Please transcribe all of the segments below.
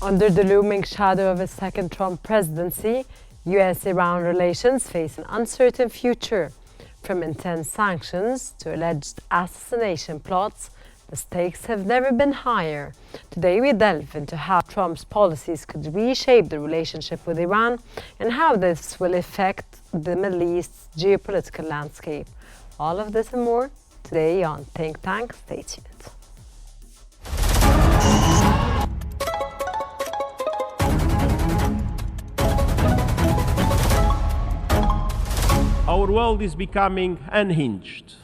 Under the looming shadow of a second Trump presidency, US-Iran relations face an uncertain future. From intense sanctions to alleged assassination plots, the stakes have never been higher. Today we delve into how Trump's policies could reshape the relationship with Iran and how this will affect the Middle East's geopolitical landscape. All of this and more today on Think Tank. Stay tuned. Our world is becoming unhinged.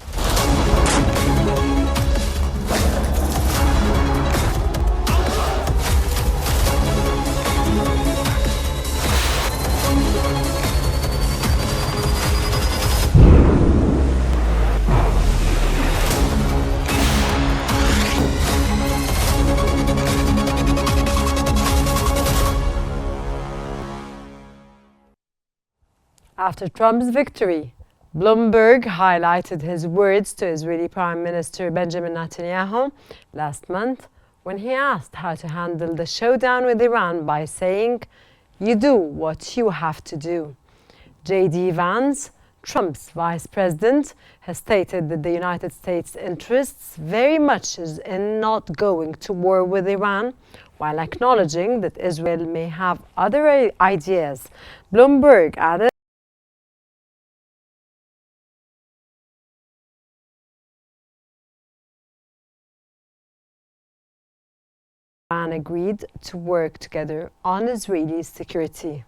After Trump's victory, Bloomberg highlighted his words to Israeli Prime Minister Benjamin Netanyahu last month when he asked how to handle the showdown with Iran by saying, "You do what you have to do." J.D. Vance, Trump's vice president, has stated that the United States' interests very much is in not going to war with Iran, while acknowledging that Israel may have other ideas. Bloomberg added, Iran agreed to work together on Israeli security.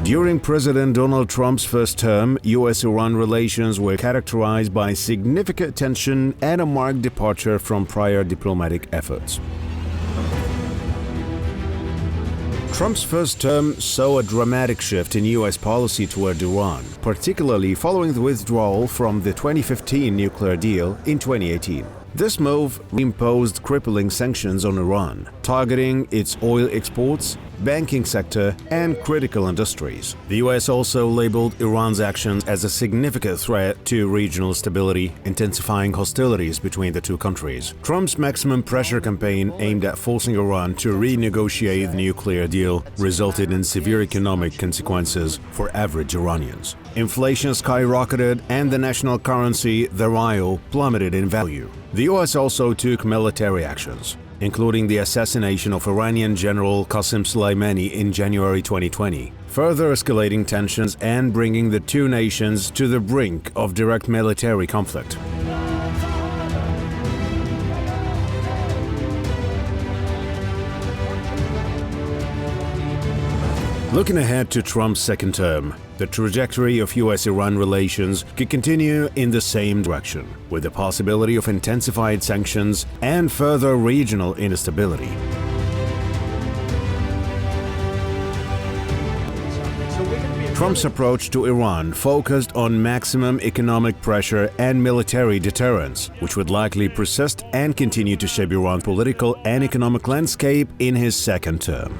During President Donald Trump's first term, US-Iran relations were characterized by significant tension and a marked departure from prior diplomatic efforts. Trump's first term saw a dramatic shift in US policy toward Iran, particularly following the withdrawal from the 2015 nuclear deal in 2018. This move reimposed crippling sanctions on Iran, targeting its oil exports, banking sector, and critical industries. The US also labeled Iran's actions as a significant threat to regional stability, intensifying hostilities between the two countries. Trump's maximum pressure campaign aimed at forcing Iran to renegotiate the nuclear deal resulted in severe economic consequences for average Iranians. Inflation skyrocketed and the national currency, the rial, plummeted in value. The US also took military actions, including the assassination of Iranian General Qasem Soleimani in January 2020, further escalating tensions and bringing the two nations to the brink of direct military conflict. Looking ahead to Trump's second term, the trajectory of US-Iran relations could continue in the same direction, with the possibility of intensified sanctions and further regional instability. Trump's approach to Iran focused on maximum economic pressure and military deterrence, which would likely persist and continue to shape Iran's political and economic landscape in his second term.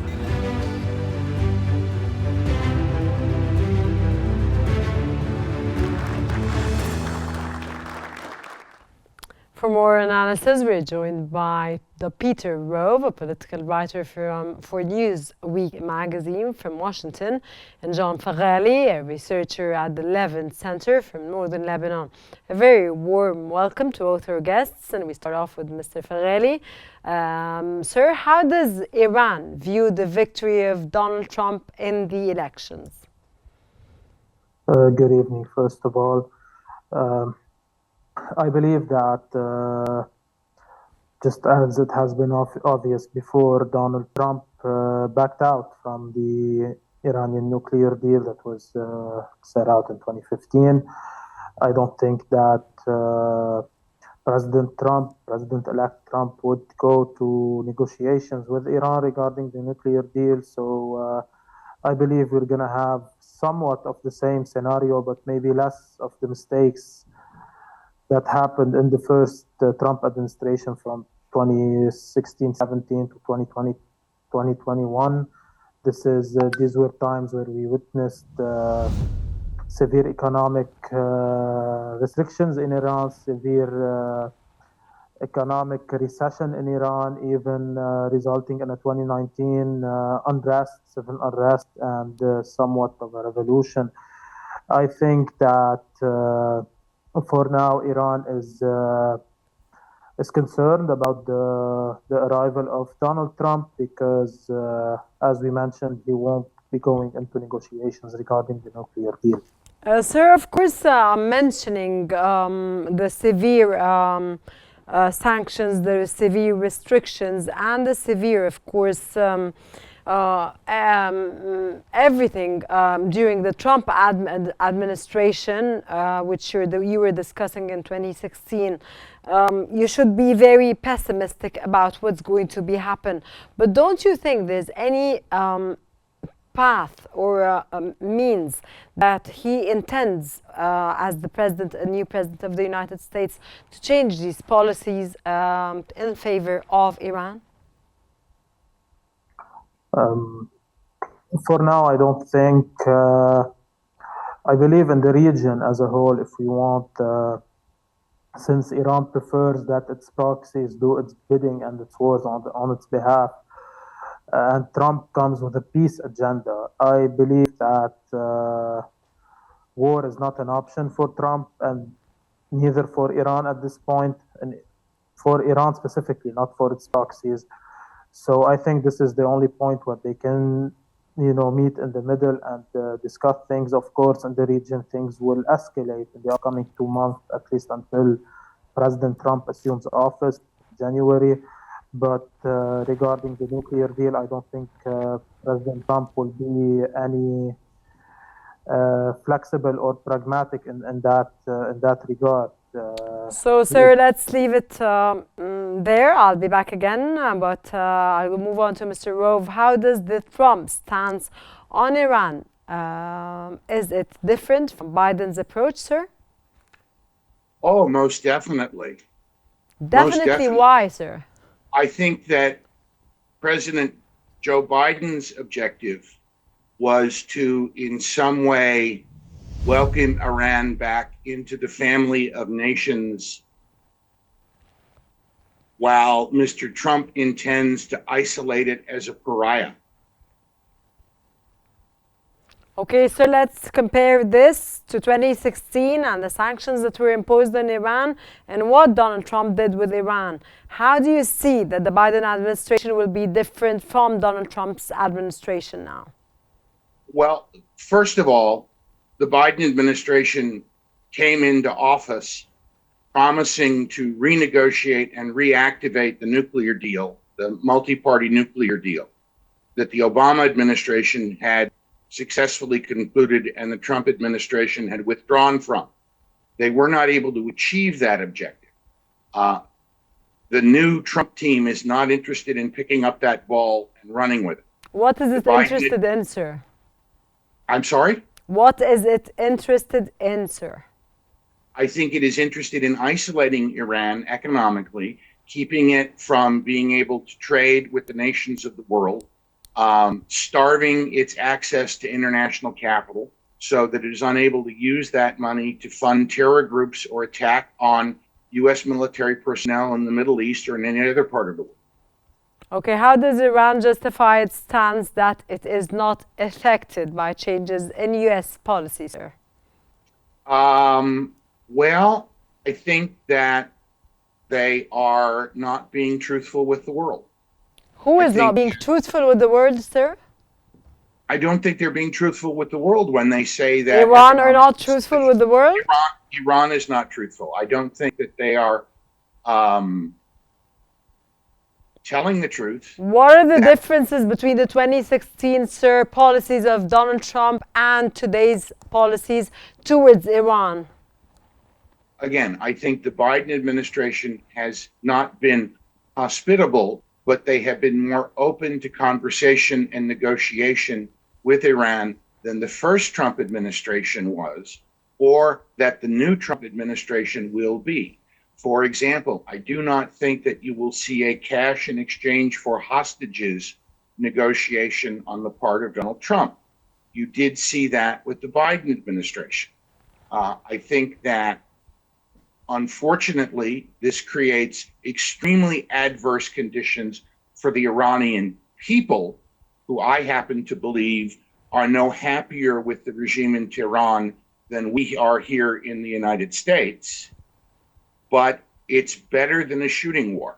For more more analysis, we're joined by Peter Rove, a political writer for Newsweek magazine from Washington, and John Farrelly, a researcher at the Levin Center from Northern Lebanon. A very warm welcome to both our guests, and we start off with Mr. Farrelly. Sir, how does Iran view the victory of Donald Trump in the elections? Good evening, first of all. I believe that, just as it has been obvious before, Donald Trump backed out from the Iranian nuclear deal that was set out in 2015. I don't think that President-elect Trump would go to negotiations with Iran regarding the nuclear deal. So I believe we're going to have somewhat of the same scenario, but maybe less of the mistakes that happened in the first Trump administration from 2016-17 to 2020-2021. These were times where we witnessed severe economic restrictions in Iran, severe economic recession in Iran, even resulting in a 2019 civil unrest, and somewhat of a revolution. I think that for now, Iran is concerned about the arrival of Donald Trump because, as we mentioned, he won't be going into negotiations regarding the nuclear deal. Sir, of course, mentioning the severe sanctions, the severe restrictions, and the severe, of course, everything during the Trump administration, which you were discussing in 2016, you should be very pessimistic about what's going to be happen. But don't you think there's any path or means that he intends, as the president, a new president of the United States, to change these policies in favor of Iran? For now, I don't think. I believe in the region as a whole. If we want, since Iran prefers that its proxies do its bidding and its wars on its behalf, and Trump comes with a peace agenda, I believe that war is not an option for Trump, and neither for Iran at this point, and for Iran specifically, not for its proxies. So I think this is the only point where they can, meet in the middle and discuss things. Of course, in the region, things will escalate in the upcoming 2 months, at least until President Trump assumes office in January. But regarding the nuclear deal, I don't think President Trump will be any flexible or pragmatic in that regard. So, sir, let's leave it there. I'll be back again, but I will move on to Mr. Rove. How does the Trump stance on Iran, is it different from Biden's approach, sir? Oh, most definitely. Definitely. Why, sir? I think that President Joe Biden's objective was to, in some way, welcome Iran back into the family of nations, while Mr. Trump intends to isolate it as a pariah. Okay, so let's compare this to 2016 and the sanctions that were imposed on Iran and what Donald Trump did with Iran. How do you see that the Biden administration will be different from Donald Trump's administration now? Well, first of all, the Biden administration came into office promising to renegotiate and reactivate the nuclear deal, the multi-party nuclear deal that the Obama administration had successfully concluded and the Trump administration had withdrawn from. They were not able to achieve that objective. The new Trump team is not interested in picking up that ball and running with it. What is it interested in, sir? I'm sorry? What is it interested in, sir? I think it is interested in isolating Iran economically, keeping it from being able to trade with the nations of the world, starving its access to international capital so that it is unable to use that money to fund terror groups or attack on U.S. military personnel in the Middle East or in any other part of the world. Okay, how does Iran justify its stance that it is not affected by changes in U.S. policy, sir? Well, I think that they are not being truthful with the world. Who is not being truthful with the world, sir? I don't think they're being truthful with the world when they say that Iran are not truthful with the world? Iran is not truthful. I don't think that they are telling the truth. What are the differences between the 2016, sir, policies of Donald Trump and today's policies towards Iran? Again, I think the Biden administration has not been hospitable, but they have been more open to conversation and negotiation with Iran than the first Trump administration was, or that the new Trump administration will be. For example, I do not think that you will see a cash in exchange for hostages negotiation on the part of Donald Trump. You did see that with the Biden administration. I think that, unfortunately, this creates extremely adverse conditions for the Iranian people, who I happen to believe are no happier with the regime in Tehran than we are here in the United States. But it's better than a shooting war.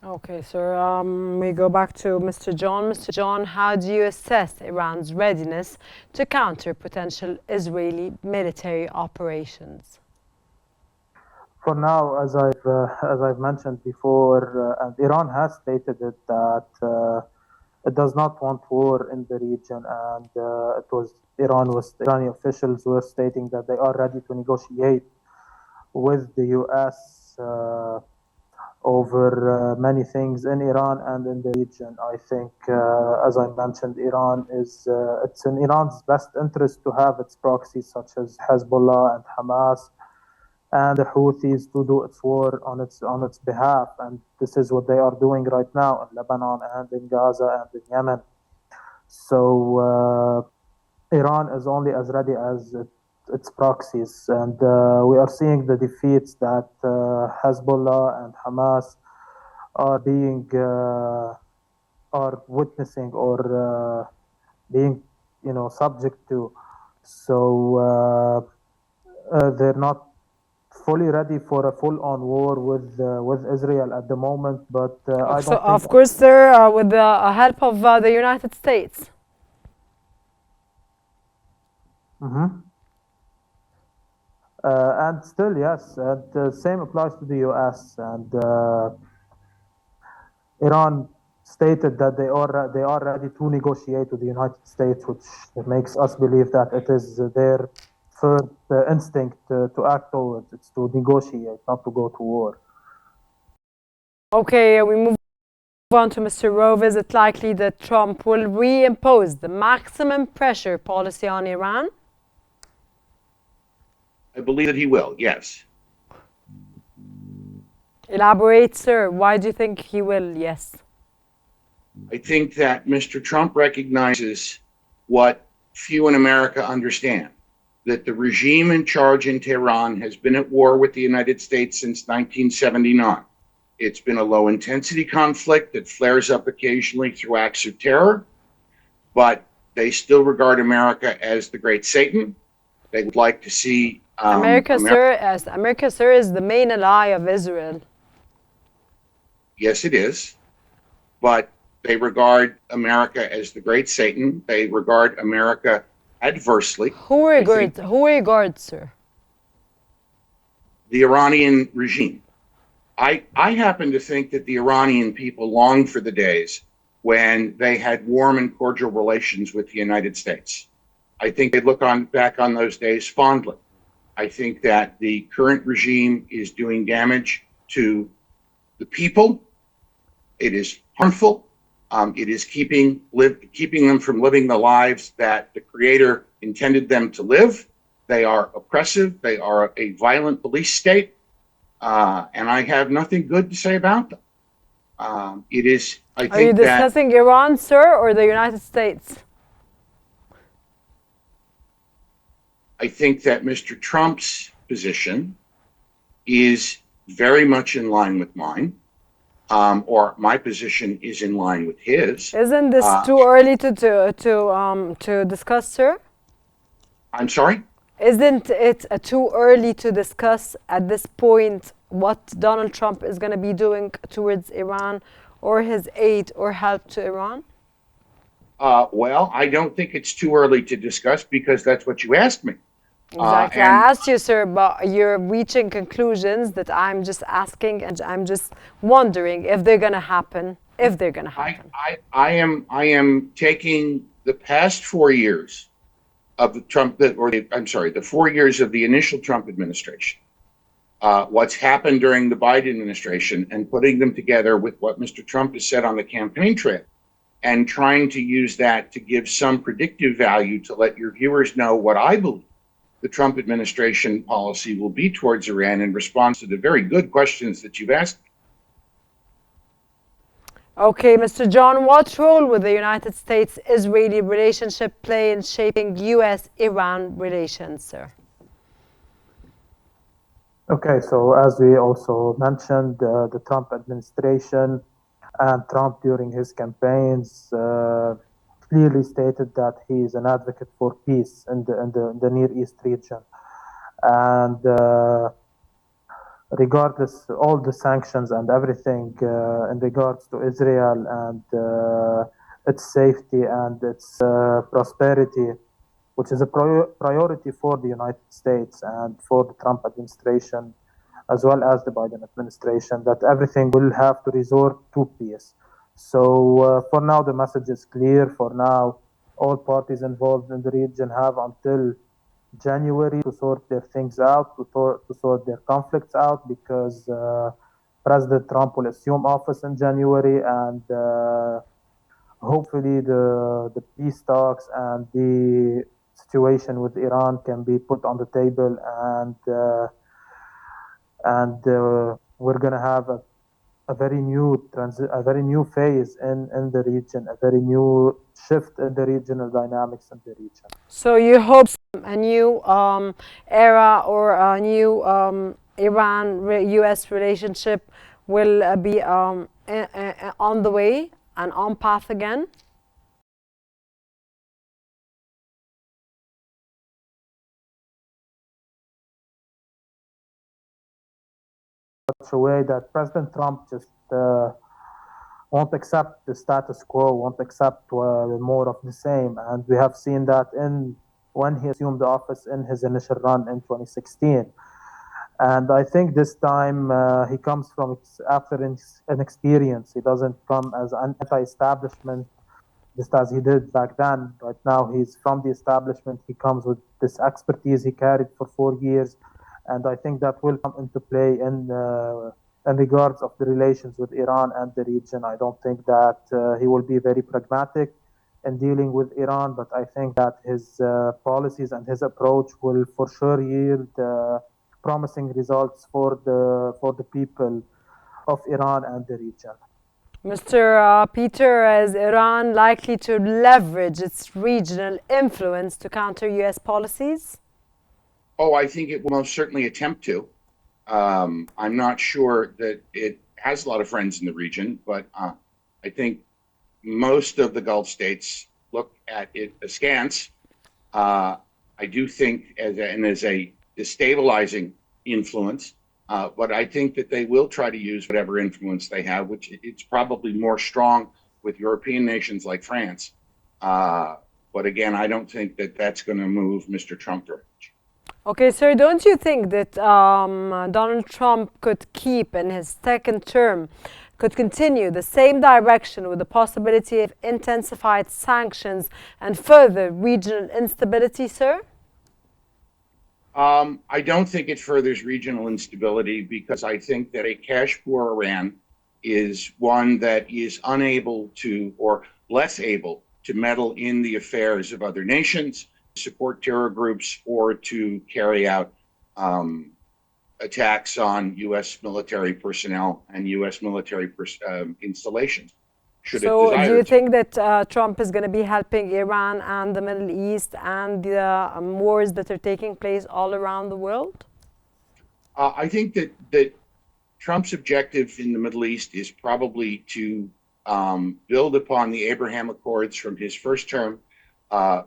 Okay, sir, we go back to Mr. John. Mr. John, how do you assess Iran's readiness to counter potential Israeli military operations? For now, as I've mentioned before, and Iran has stated it, that it does not want war in the region, and Iranian officials were stating that they are ready to negotiate with the U.S. Over many things in Iran and in the region. I think, as I mentioned, it's in Iran's best interest to have its proxies such as Hezbollah and Hamas and the Houthis to do its war on its behalf, and this is what they are doing right now in Lebanon and in Gaza and in Yemen. So Iran is only as ready as its proxies, and we are seeing the defeats that Hezbollah and Hamas are witnessing or being subject to. So they're not fully ready for a full-on war with Israel at the moment, but I don't think, of course, sir, with the help of the United States. And still, yes, and the same applies to the U.S. and Iran stated that they are ready to negotiate with the United States, which makes us believe that it is their first instinct to act towards. It's to negotiate, not to go to war. Okay, we move on to Mr. Rove. Is it likely that Trump will reimpose the maximum pressure policy on Iran? I believe that he will, yes. Elaborate, sir. Why do you think he will? Yes. I think that Mr. Trump recognizes what few in America understand, that the regime in charge in Tehran has been at war with the United States since 1979. It's been a low-intensity conflict that flares up occasionally through acts of terror, but they still regard America as the great Satan. They would like to see America, sir, is the main ally of Israel. Yes, it is. But they regard America as the great Satan. They regard America adversely. Who regards, sir? The Iranian regime. I happen to think that the Iranian people long for the days when they had warm and cordial relations with the United States. I think they look back on those days fondly. I think that the current regime is doing damage to the people. It is harmful. It is keeping them from living the lives that the Creator intended them to live. They are oppressive. They are a violent police state. And I have nothing good to say about them. Are you discussing Iran, sir, or the United States? I think that Mr. Trump's position is very much in line with mine, or my position is in line with his. Isn't this too early to discuss, sir? I'm sorry? Isn't it too early to discuss at this point what Donald Trump is going to be doing towards Iran or his aid or help to Iran? Well, I don't think it's too early to discuss because that's what you asked me. Exactly. And I asked you, sir, but you're reaching conclusions that I'm just asking, and I'm just wondering if they're going to happen. If they're going to happen. I am taking the past 4 years of the the 4 years of the initial Trump administration, what's happened during the Biden administration, and putting them together with what Mr. Trump has said on the campaign trail, and trying to use that to give some predictive value to let your viewers know what I believe the Trump administration policy will be towards Iran in response to the very good questions that you've asked. Okay, Mr. John, what role will the United States-Israeli relationship play in shaping U.S.-Iran relations, sir? Okay, so as we also mentioned, the Trump administration and Trump during his campaigns clearly stated that he is an advocate for peace in the Near East region. And regardless all the sanctions and everything in regards to Israel and its safety and its prosperity, which is a priority for the United States and for the Trump administration, as well as the Biden administration, that everything will have to resort to peace. So for now, the message is clear. For now, all parties involved in the region have until January to sort their things out, to sort their conflicts out, because President Trump will assume office in January, and hopefully the peace talks and the situation with Iran can be put on the table, and we're going to have a very new phase in the region, a very new shift in the regional dynamics in the region. So you hope a new era or a new Iran-US relationship will be on the way and on path again? Such a way that President Trump just won't accept the status quo, won't accept more of the same. And we have seen that when he assumed the office in his initial run in 2016. And I think this time he comes after an experience. He doesn't come as an anti-establishment, just as he did back then. Right now, he's from the establishment. He comes with this expertise he carried for 4 years. And I think that will come into play in regards of the relations with Iran and the region. I don't think that he will be very pragmatic in dealing with Iran, but I think that his policies and his approach will for sure yield promising results for the people of Iran and the region. Mr. Peter, is Iran likely to leverage its regional influence to counter U.S. policies? Oh, I think it will most certainly attempt to. I'm not sure that it has a lot of friends in the region, but I think most of the Gulf states look at it askance. I do think as a destabilizing influence, but I think that they will try to use whatever influence they have, which it's probably more strong with European nations like France. But again, I don't think that that's going to move Mr. Trump very much. Okay, sir, don't you think that Donald Trump could keep in his second term, could continue the same direction with the possibility of intensified sanctions and further regional instability, sir? I don't think it furthers regional instability because I think that a cash poor Iran is one that is unable to, or less able to meddle in the affairs of other nations, support terror groups, or to carry out attacks on U.S. military personnel and U.S. military installations. So do you think that Trump is going to be helping Iran and the Middle East and the wars that are taking place all around the world? I think that Trump's objective in the Middle East is probably to build upon the Abraham Accords from his first term,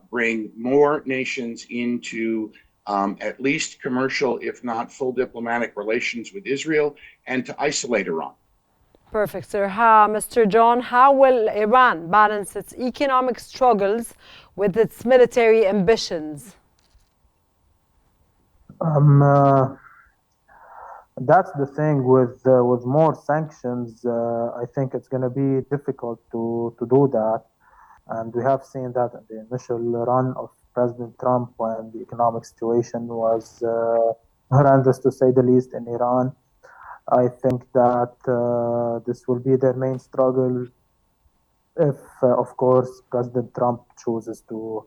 bring more nations into at least commercial, if not full diplomatic relations with Israel, and to isolate Iran. Perfect, sir. Mr. John, how will Iran balance its economic struggles with its military ambitions? That's the thing with more sanctions. I think it's going to be difficult to do that, and we have seen that in the initial run of President Trump when the economic situation was horrendous, to say the least, in Iran. I think that this will be their main struggle if, of course, President Trump chooses to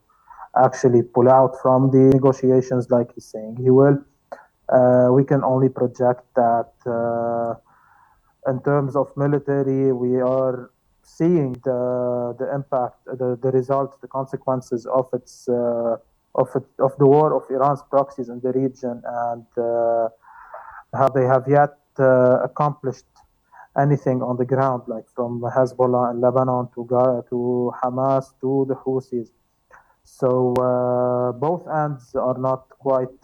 actually pull out from the negotiations like he's saying he will. We can only project that in terms of military, we are seeing the impact, the results, the consequences of of the war of Iran's proxies in the region, and how they have yet accomplished anything on the ground, like from Hezbollah in Lebanon to Hamas to the Houthis. So both ends are not quite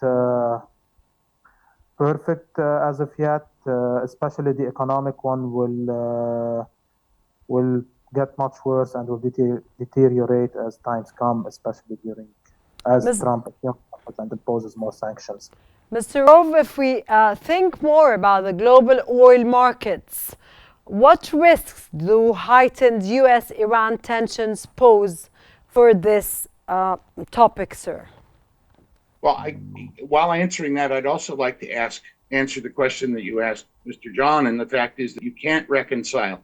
perfect as of yet. Especially the economic one will get much worse and will deteriorate as times come, especially as Trump and imposes more sanctions. Mr. Rove, if we think more about the global oil markets, what risks do heightened U.S.-Iran tensions pose for this topic, sir? Well, while answering that, I'd also like to answer the question that you asked Mr. John, and the fact is that you can't reconcile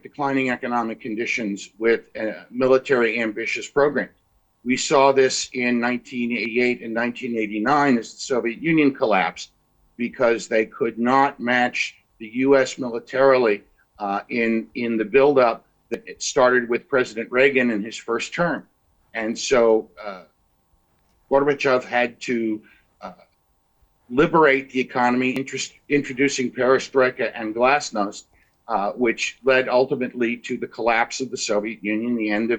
declining economic conditions with military ambitious programs. We saw this in 1988 and 1989 as the Soviet Union collapsed because they could not match the U.S. militarily in the buildup that it started with President Reagan in his first term. And so Gorbachev had to liberate the economy, introducing perestroika and glasnost, which led ultimately to the collapse of the Soviet Union, the end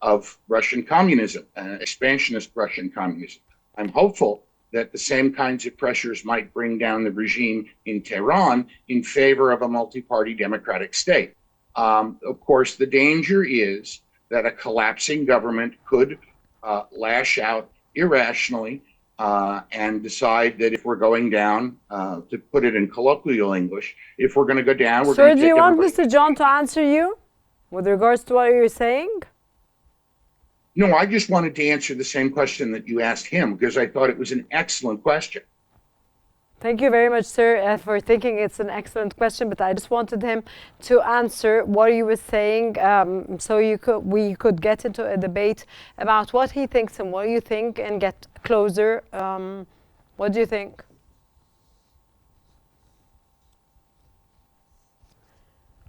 of Russian communism, expansionist Russian communism. I'm hopeful that the same kinds of pressures might bring down the regime in Tehran in favor of a multi-party democratic state. Of course, the danger is that a collapsing government could lash out irrationally and decide that if we're going down, to put it in colloquial English, if we're going to go down, we're going to take Sir, do you want Mr. John to answer you with regards to what you're saying? No, I just wanted to answer the same question that you asked him because I thought it was an excellent question. Thank you very much, sir, for thinking it's an excellent question, but I just wanted him to answer what you were saying so we could get into a debate about what he thinks and what you think and get closer. What do you think?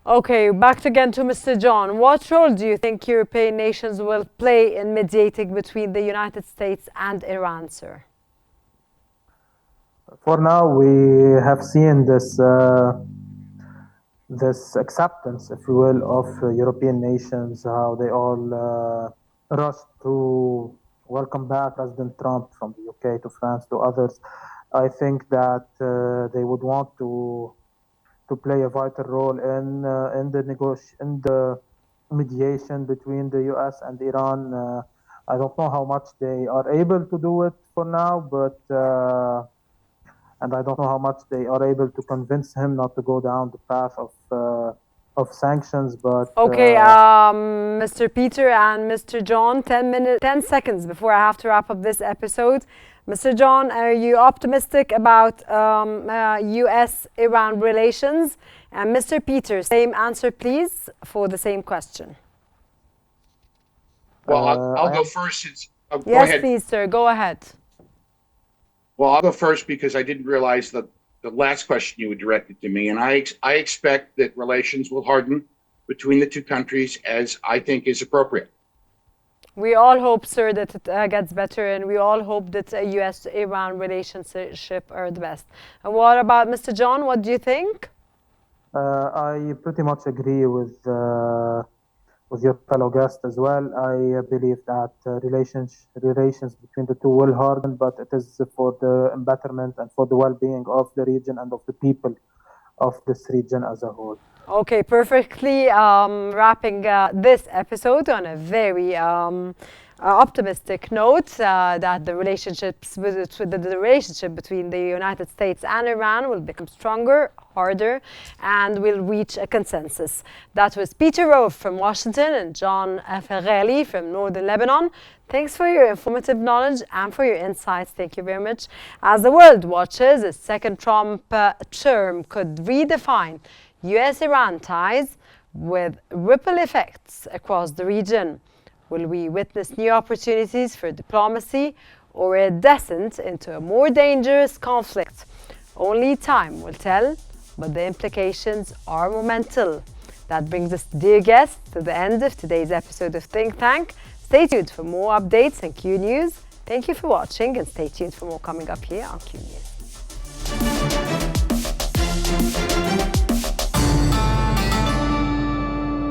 Okay, back again to Mr. John. What role do you think European nations will play in mediating between the United States and Iran, sir? For now, we have seen this acceptance, if you will, of European nations, how they all rushed to welcome back President Trump from the UK to France to others. I think that they would want to play a vital role in the mediation between the US and Iran. I don't know how much they are able to do it for now, but and I don't know how much they are able to convince him not to go down the path of sanctions. But okay, Mr. Peter and Mr. John, 10 seconds before I have to wrap up this episode. Mr. John, are you optimistic about U.S.-Iran relations? And Mr. Peter, same answer, please, for the same question. Well, I'll go first. Go yes, ahead. Please, sir. Go ahead. Well, I'll go first because I didn't realize that the last question you had directed to me. And I expect that relations will harden between the two countries as I think is appropriate. We all hope, sir, that it gets better, and we all hope that U.S.-Iran relationship are the best. And what about Mr. John? What do you think? I pretty much agree with your fellow guest as well. I believe that relations between the two will harden, but it is for the betterment and for the well-being of the region and of the people of this region as a whole. Okay, perfectly wrapping this episode on a very optimistic note that the relationship between the United States and Iran will become stronger, harder, and will reach a consensus. That was Peter Rove from Washington and John Ferrelli from Northern Lebanon. Thanks for your informative knowledge and for your insights. Thank you very much. As the world watches, a second Trump term could redefine U.S.-Iran ties with ripple effects across the region. Will we witness new opportunities for diplomacy or a descent into a more dangerous conflict? Only time will tell, but the implications are monumental. That brings us, dear guests, to the end of today's episode of Think Tank. Stay tuned for more updates on Q News. Thank you for watching, and stay tuned for more coming up here on Q News.